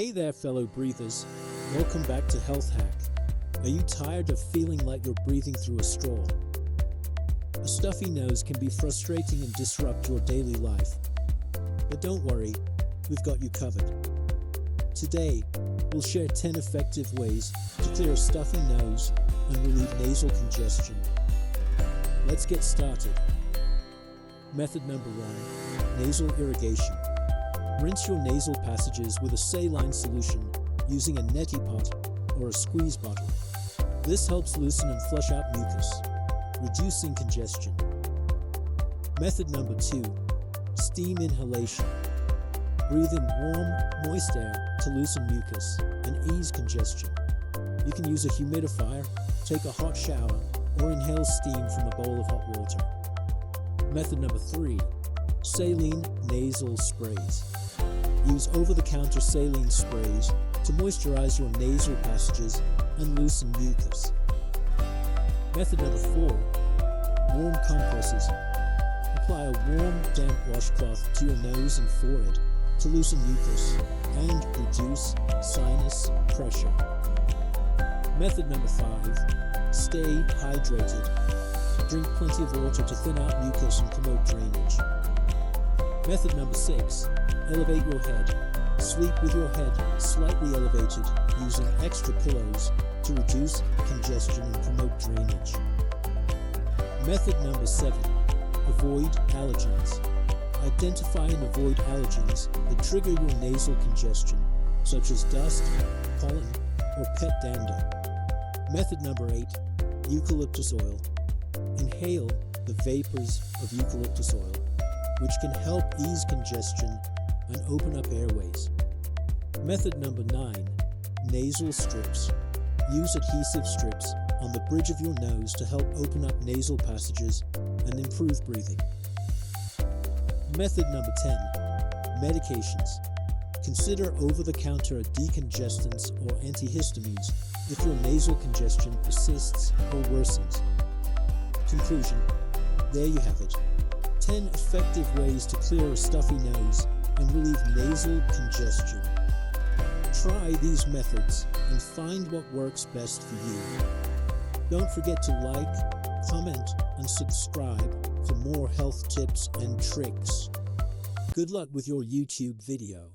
Hey there, fellow breathers. Welcome back to Health Hack. Are you tired of feeling like you're breathing through a straw? A stuffy nose can be frustrating and disrupt your daily life. But don't worry, we've got you covered. Today, we'll share 10 effective ways to clear a stuffy nose and relieve nasal congestion. Let's get started. Method number 1, nasal irrigation. Rinse your nasal passages with a saline solution using a neti pot or a squeeze bottle. This helps loosen and flush out mucus, reducing congestion. Method number 2, steam inhalation. Breathe in warm, moist air to loosen mucus and ease congestion. You can use a humidifier, take a hot shower, or inhale steam from a bowl of hot water. Method number 3, saline nasal sprays. Use over-the-counter saline sprays to moisturize your nasal passages and loosen mucus. Method number 4, warm compresses. Apply a warm, damp washcloth to your nose and forehead to loosen mucus and reduce sinus pressure. Method number 5, stay hydrated. Drink plenty of water to thin out mucus and promote drainage. Method number 6, elevate your head. Sleep with your head slightly elevated using extra pillows to reduce congestion and promote drainage. Method number 7, avoid allergens. Identify and avoid allergens that trigger your nasal congestion, such as dust, pollen, or pet dander. Method number 8, eucalyptus oil. Inhale the vapors of eucalyptus oil, which can help ease congestion and open up airways. Method number 9, nasal strips. Use adhesive strips on the bridge of your nose to help open up nasal passages and improve breathing. Method number 10, medications. Consider over-the-counter decongestants or antihistamines if your nasal congestion persists or worsens. Conclusion: there you have it. 10 effective ways to clear a stuffy nose and relieve nasal congestion. Try these methods and find what works best for you. Don't forget to like, comment, and subscribe for more health tips and tricks. Good luck with your YouTube video.